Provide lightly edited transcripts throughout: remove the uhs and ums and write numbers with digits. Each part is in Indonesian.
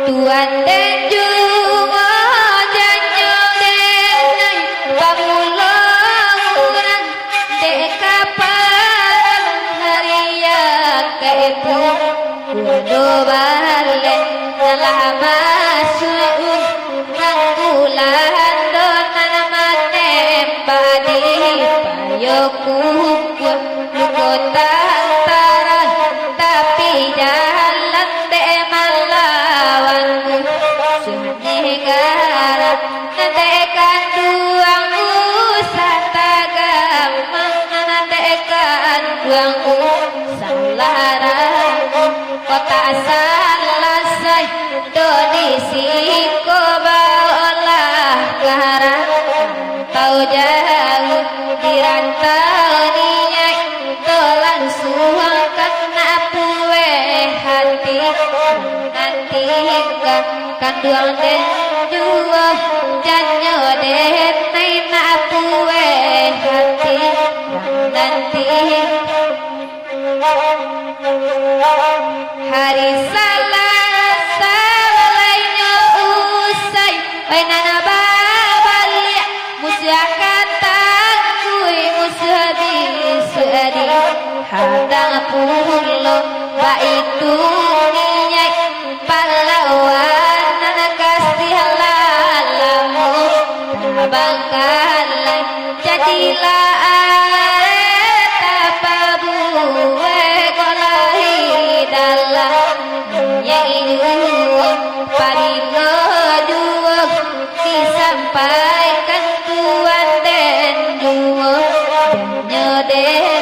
Tuan den jungo janyo den pamulo urang dek kapan haria kepu kudu balen selama suun rangkulan donan manem padi payoku lukotang tarah tapi jalan dek malawanku senegara nantekan duang usata gampang nantekan duang salara kota salasai donisi ko baolah gara tau jauh dirantau niat tolan suangkan napue hati nanti kan duang den juo janyo den nai napue hati nanti hari Selasa lainnya usai mainan balik musuh kata kui musuh di seri hadang pulo baik dunia pahlawan anak kasih lalamu bangkalan jadilah sampaikan tuan den juo den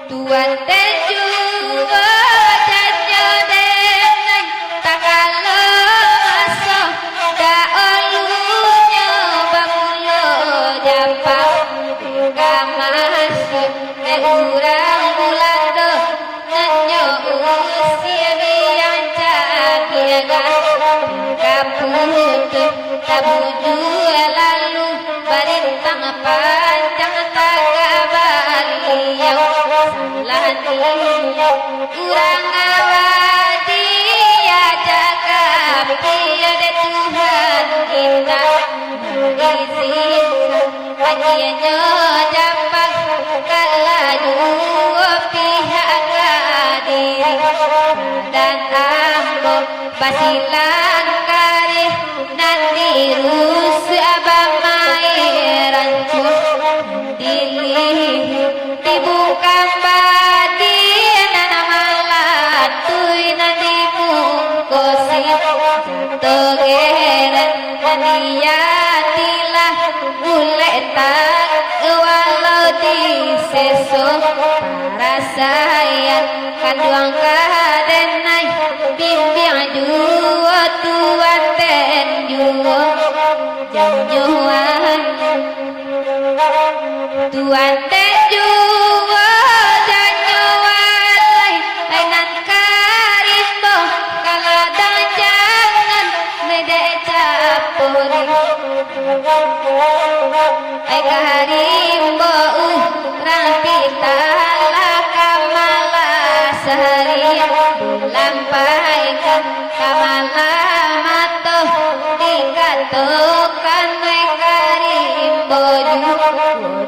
tuan den juo janyo den takalo maso da olunya bamulo japang kamasuk ne urang bulado nanyo usia yang cakiaga kaput tabuju lalu barintang panjang tagabali yang salati urang awadi ya jaga piade Tuhan kita izinkan hanya dapat kalaju pihak diri dan ambo basilan kari nanti rus abamai rancu dilih dibuka badi nana malatui nadimu kosi togeren niatilah boleh tak walau di seso para sayang kanduang kadenai bimbing juo tuan den juo janjuan tuan den juo janjuan lainan karimbo kaladang jangan mede capuri karimbo rampita kamala sehari dilampaikan kamala mato dikatukan karimbo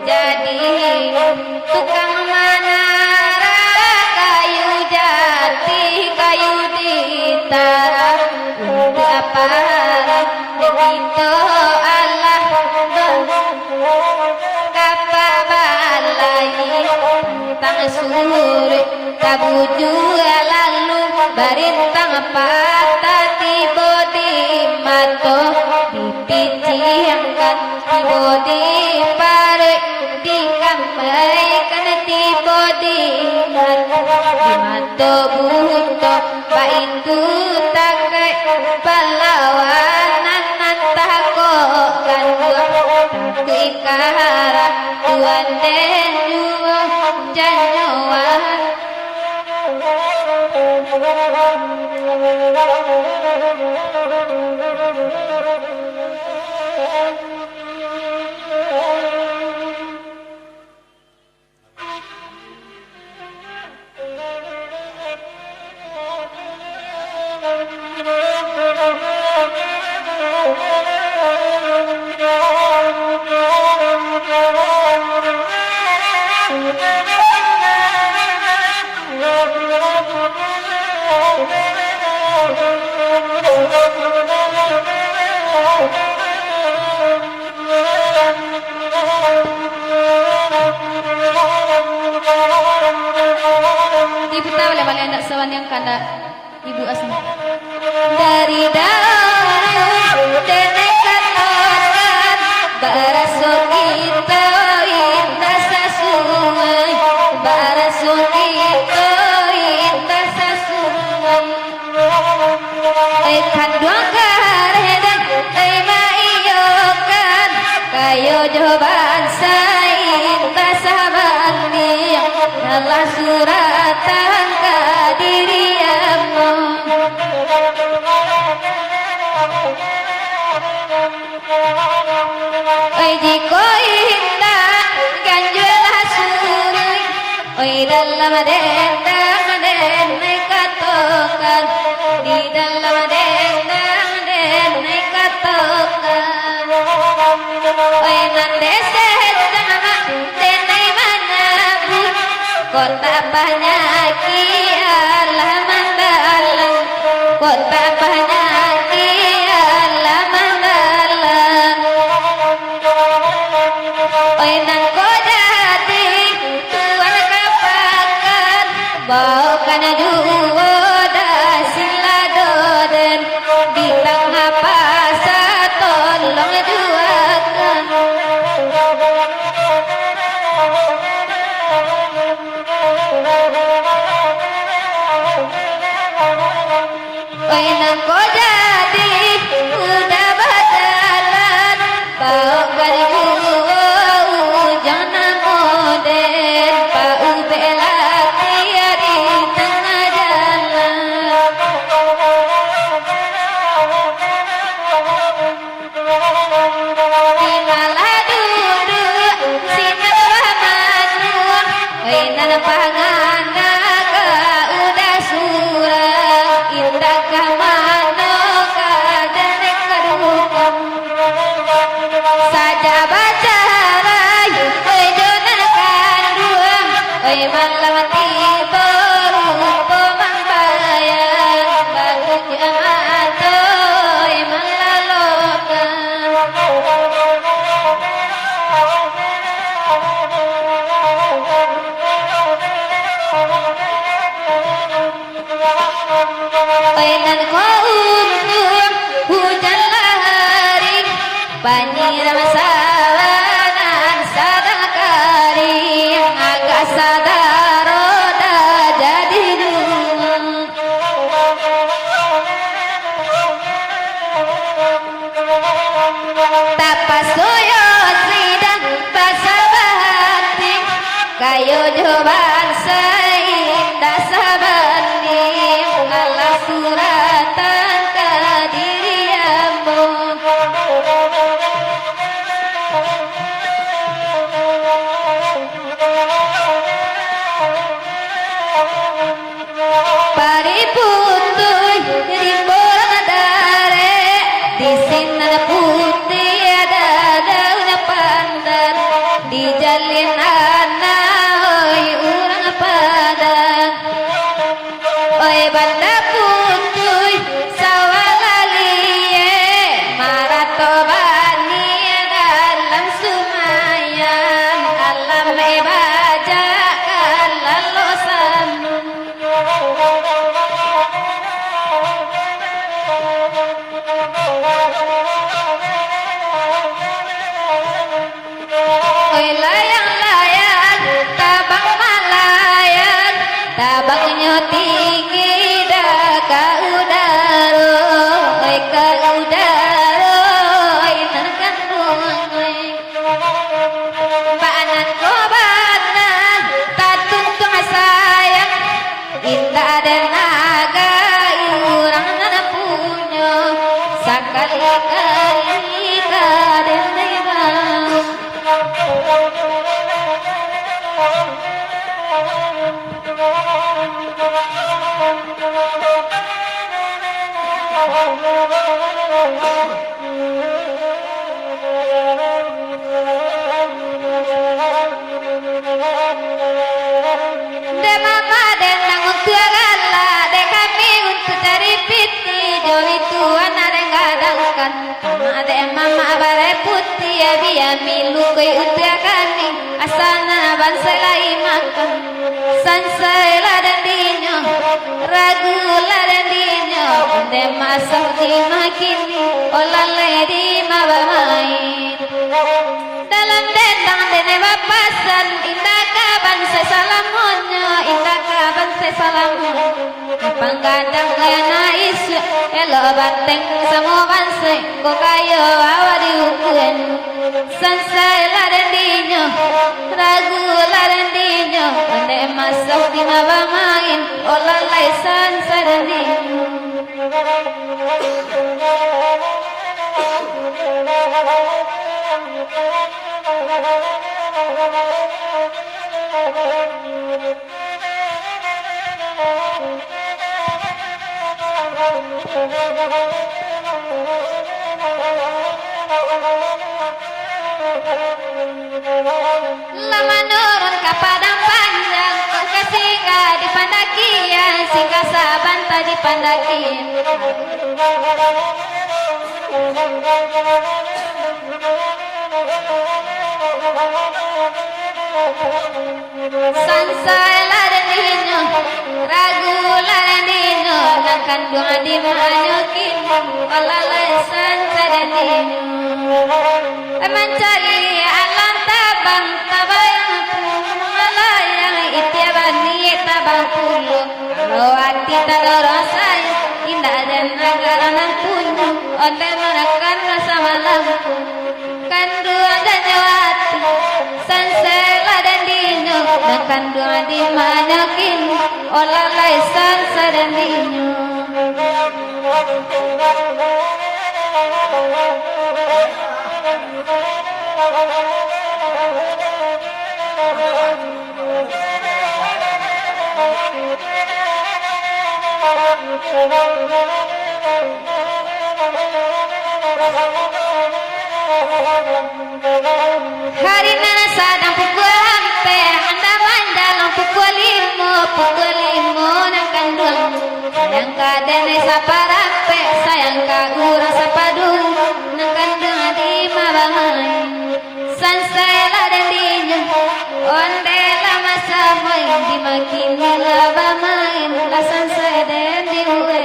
jadi tukang manara kayu jati kayu ditara apa begitu Allah kapabalai tang suri kabuju lalu barintang patati bodi mato dipiciangkan bodi pare dikampaikan ti bodi mato buto paitu takai palawanan nantako kan ikara tuan den juwo janyoan Ibu tahu lah balik anak sawan yang kanda ibu asma dari daun denek katokan baraso kita indah sasungai baraso kita indah sasungai kandung karedan maiyokan kayo jawaban indah sahabani Allah suratan kadiriamu oi jiko indah ganjulah surui oi dalam dendang denai katokan di dalam dendang denai katokan oi nande sedama denai manabu kota banyaki Allah mandalang kota banyaki Allah mandalang oi nang kodati tuan kapakan bau kana duo dasila doden di tengah pasar tolong duakan oi nang kodati udah badalan bau garibu jangan moden bau belati di tengah jalan tinggalah duduk sinar manu oi nan pangana ka udah surang indah kamano ka denek kadukam saja baca rayu oi jonan kanduang oi malam tiba rupa mambayang baru kiamat oi malalokan oi nan ko untung hujan lahari panyiram sawanan sadang kari agak sadar roda jadi dung tapas soyo sidang pasabati kayo joban seindah sabani Allah suratan kadiriamu pariputuy rimbol dare di sinar putih ada daun pandan di jalin oi urang padan oi banda putuy sawalalie marato bani dalam sumayan alam baja kalalosan oi layang-layang makan Made mama bare putih ya biya milu koi utiakani asana banselai makan sansela dan dinyo ragu dan dinyo onde masuk di makini olale di mabamain dalam dendang dene bapasan indah kaban sesalamonyo indah kaban sesalamonyo panggadang kena isu elo bateng samo banse ko kayo awadi ukuen sansai ladendinyo ragu ladendinyo onde masuk di mabamain olalai sansai ladendinyo lama nurun ke padang panjang kesingga di pandakian singga sabanta di pandakian sansai ladendinyo ragu ladendinyo nakan dua di manyokin olalai sansai ladendinyo mencari alam tabang tabayang malayang itiabani tabang pulu kalau hati tadorong saya indah dan nagarangan punyu onde menekan rasa malam kandung dan nyawati sansela dan dino dan kandung di manyakin olalai sansa dan dino hari nana sadang pukul hampe anda mandalang pukul limo nang kandung sayang ka dene saparampe sayang ka ura sapadung nang kandung di mabamai sansela dan dinyo onde lama samoy di makin labamain la sansela dan diwe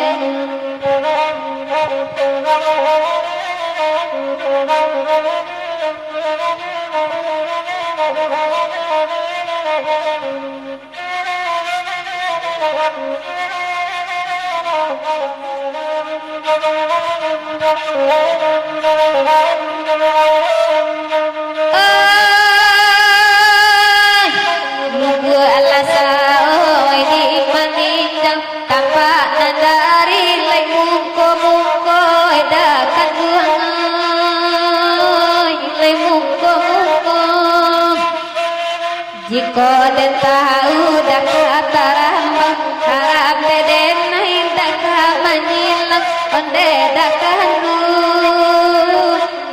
nunggu alasa oi di manindang tapak nandari lek muko edakan buang lek muko jika den tahu dak katarambang harap den dak manyilang onde dak kanu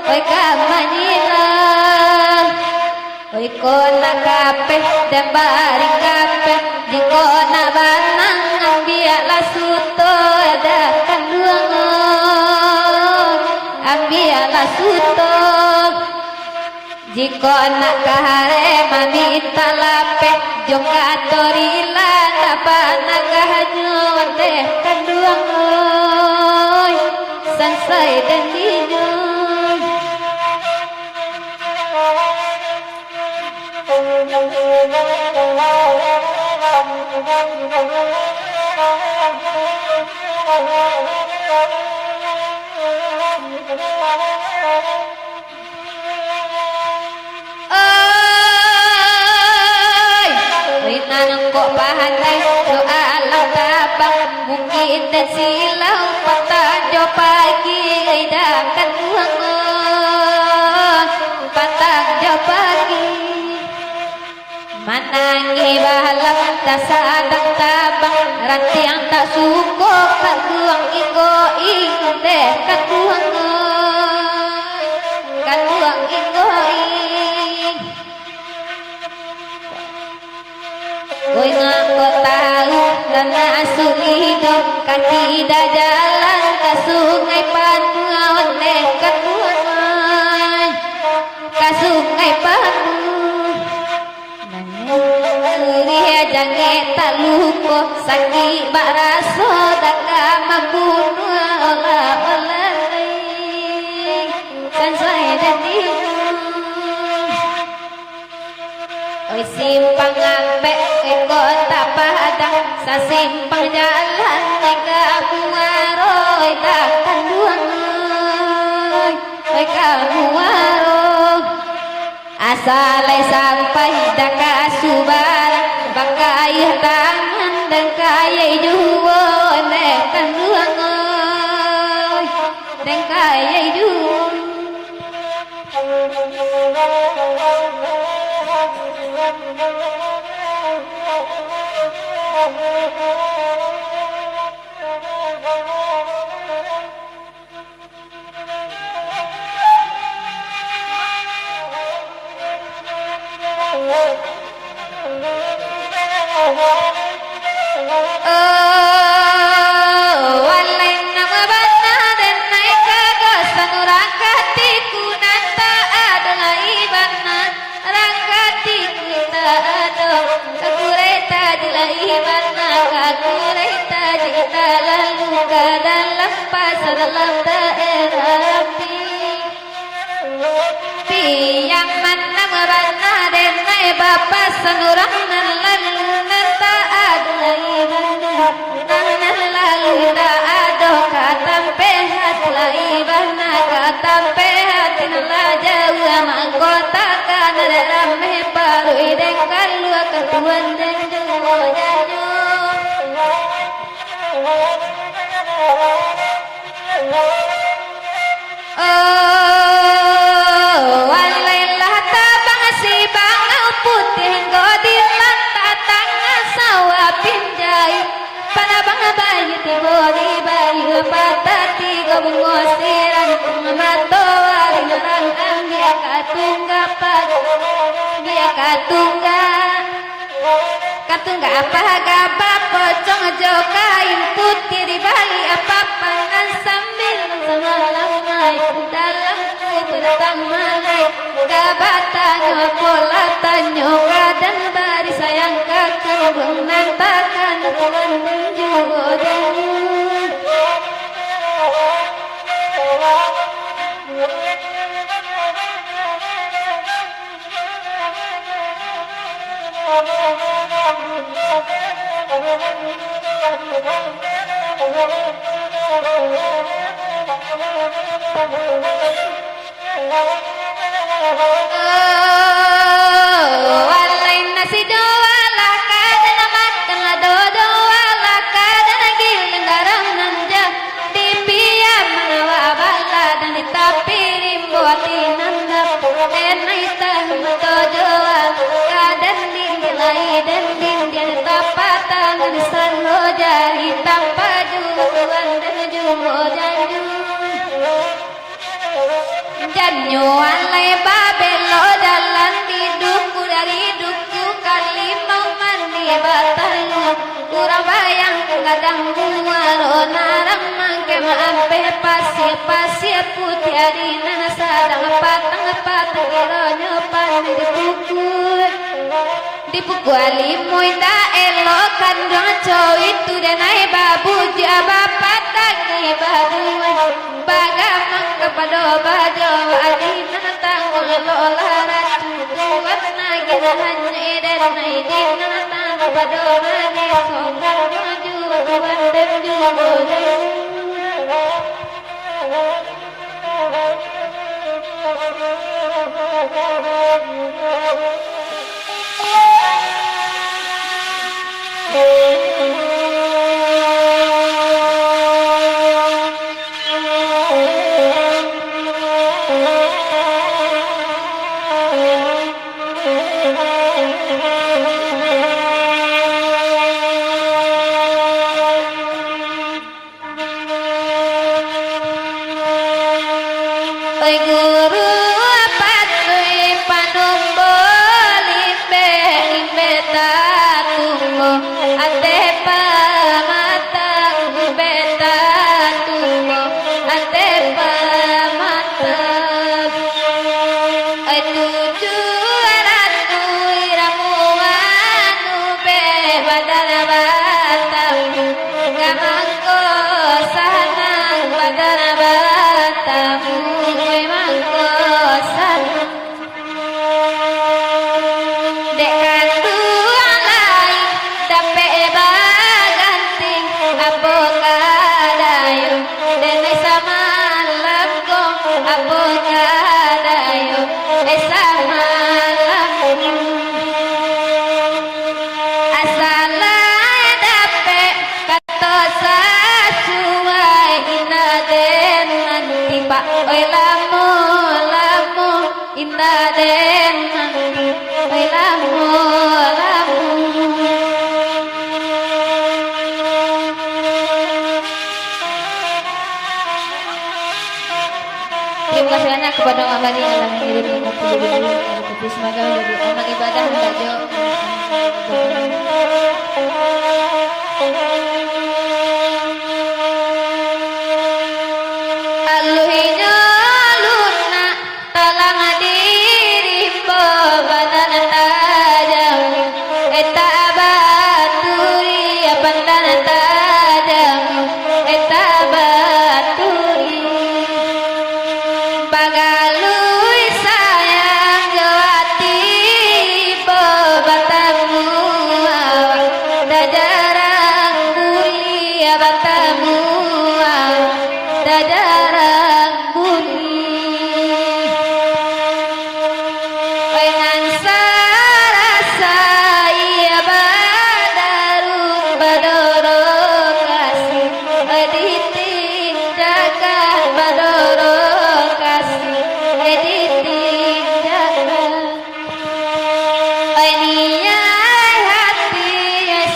oi ka manyilang oi kona kape dan bari kape jika na banang ambiaklah suto ada kandung ambiaklah suto jika nak kahare mamita lape joka torila dapat nagahanyo deh kandung sansai dan dino kok pandai doa alam tabang mungkin dan silau patah jo pagi dakan buang patah jo pagi manangi balam tak sadang tabang ranti yang tak suko kan buang iko deh kan buang iko Oi ngaku tahu tanah sulido kaki dah jalan ke sungai Panuan dekat tuan ke sungai Panuan Ria jangan tak lupa sakit baraso tak membunuh olah-olah dan saya jadi oi simpang ambek kota Padang sasimpang jalan ke Muaro takkan duang oi kamu Muaro asalai sampai dak Subara bakai tangan dan kaya juo nekan duang oi dan kaya juo dalam daerah yang mana merana denai bapak sanurang lalu nanta ada ibana lalu tak ada kata pehat laibana kata pehat lah jauh mangkota kan rame paru ideng kalu ketuan dan jauh walailah tabang si bangau putih godilan tatang sawah pinjai pada bang bayi tibo di bayi patati gabungosiran mato waringan dia katungga dia katungga apa gaba pocong jokain putih di bali apa panan sambil semalam dalam kubur malai gabatanyo polatanyo kadan bari sayang kakak benantakan tuan menjugodanyo walai nasi doala kadang makan dodo wala kadang gil garam nanja di piam menawa bala dan ditapirim buatin nanda enai tahu dodo kadang dinilai dan dindian tapatan di sarho jari tanpa juruan dan jumo janju janyo alai babelo jalan di duku dari duku kali mau mandi batalo kurang bayang kadang muaro narang mangke maampe pasir putih adina sadang patang kironyo pandi di buku alimoy da elo kandang cowi tu denai babu jaba patagi babu bagamang kepada bajo adina tangol lola tuat nagi hanya dan naidina tang kepada nagi songar maju tuan dan jual Oi guru patuy panumbo semoga jadi amal ibadah enggak jo. Aluhinya luna talang diri badan tajam eta baturi pandan tajam eta baturi bagalui sayang jawati batamu dajarang kuliah batamu dajarang kuliah dengan sarasa ia badarut badoro kasih editin jaga badoro kasih editin jaga ininya hati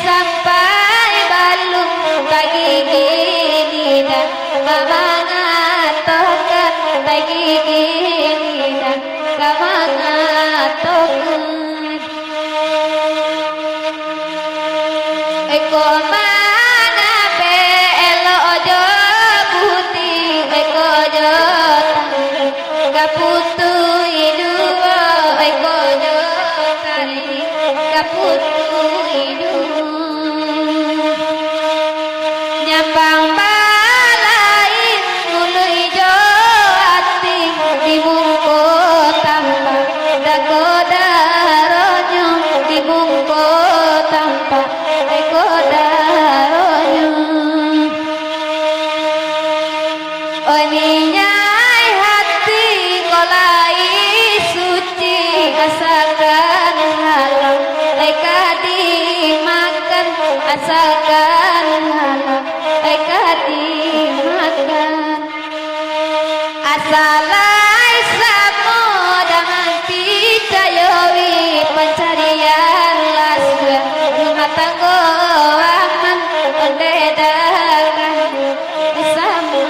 sampai balung pagi gini dah kamangatokan pagi gini dah kamangatokan eko mana pe elo ojo putih eko ojo kaputu hidup eko ojo tali kaputu hidup nyambang balain bulu ijo hati di mungko tanpa dagoda ronyong di mungko tanpa dagoda ronyong oninyai hati kolai suci asalkan halal eka dimakan asalkan halal eka dimakan asalai samo dengan picayowi pencarian lasga rumah tangga aman pendedakan sama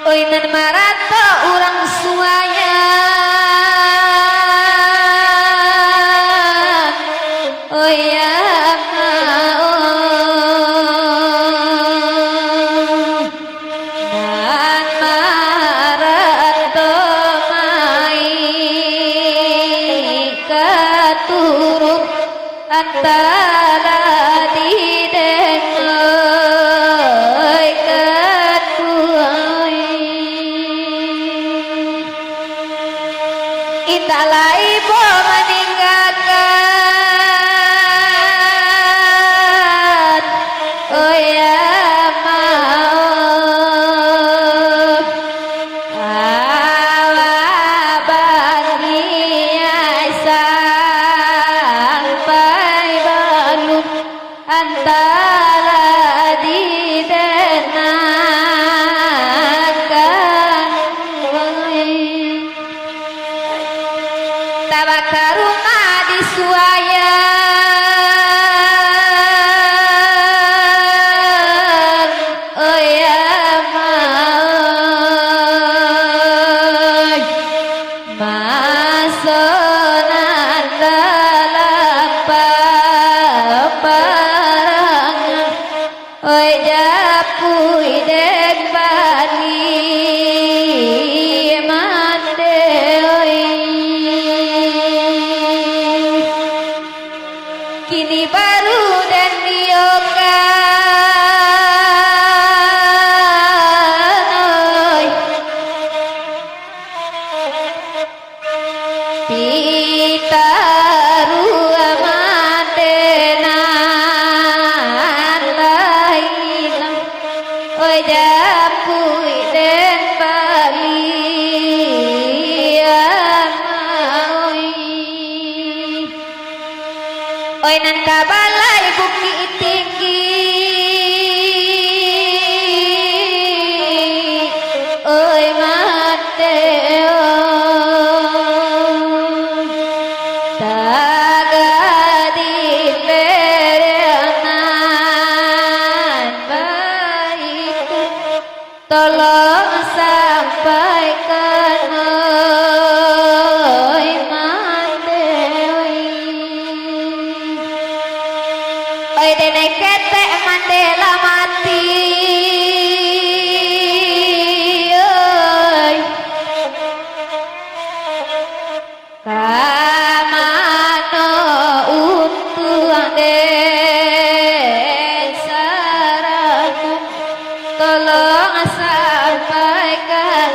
oinan marato urang suaya oh ya nan marato mai katurut antara di dengoy katuai italah ibu meninggalkan oh ya mau awal bahagia sampai belum antara didenakan tabaka rumah di suayan oh ya mau masonan dalam paparangan oi japui dek bani mande oi kini baru dan diokan oi Oi nan kabalai bukit tinggi, oi Mateo tagadi lerenan baik, tolong sampaikan oi Mateo. Oi dene ketek Mandela mati, oi kamano utuang den sarana, tolong sampaikan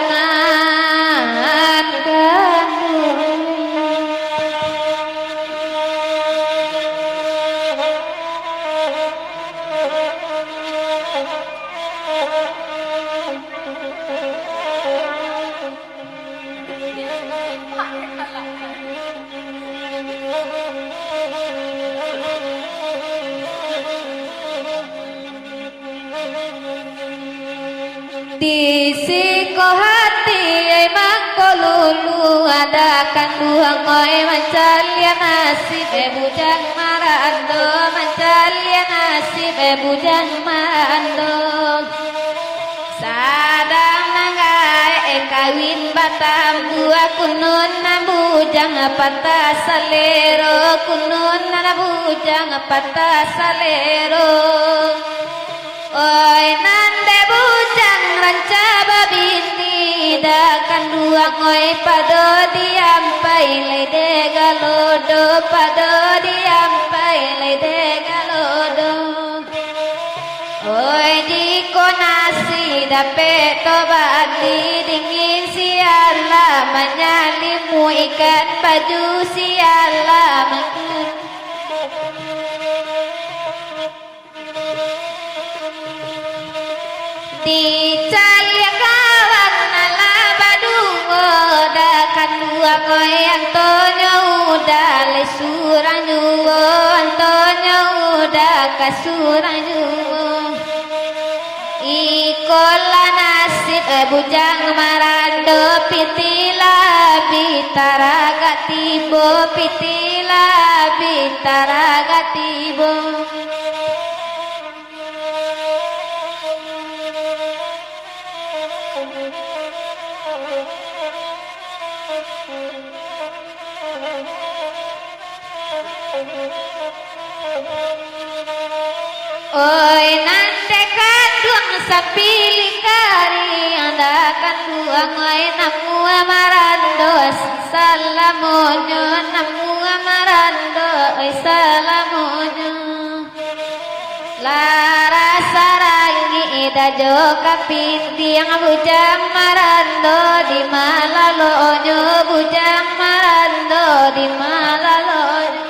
di siko hati emang kolulu ada kandungan oi mancalia nasib bujang marando, mancalia nasib bujang marando. Sadang nangai kawin batam gua kunun bujang patah salero, kunun bujang patah salero. Oi nande bujang ranca babini dakan dua oi pado diampai lede galodo, pado diampai lede galodo. Oi jiko nasi dape tobadi dingin siala menyalimu ikan baju siala mangkut. Di calia kawan nala badungo dakan dua koe Antonio udah le suranyuo, Antonio udah kasuranyuo. Ikola nasib bujang marando pitila bitaraga tibo, pitila bitaraga tibo. Oi nante kadung sapili kari anda kanduang oi namu amarando salamonyo, namu amarando oi salamonyo. Lara sarangi ida joka pintiang bujang marando di malalonyo, bujang marando di malalonyo.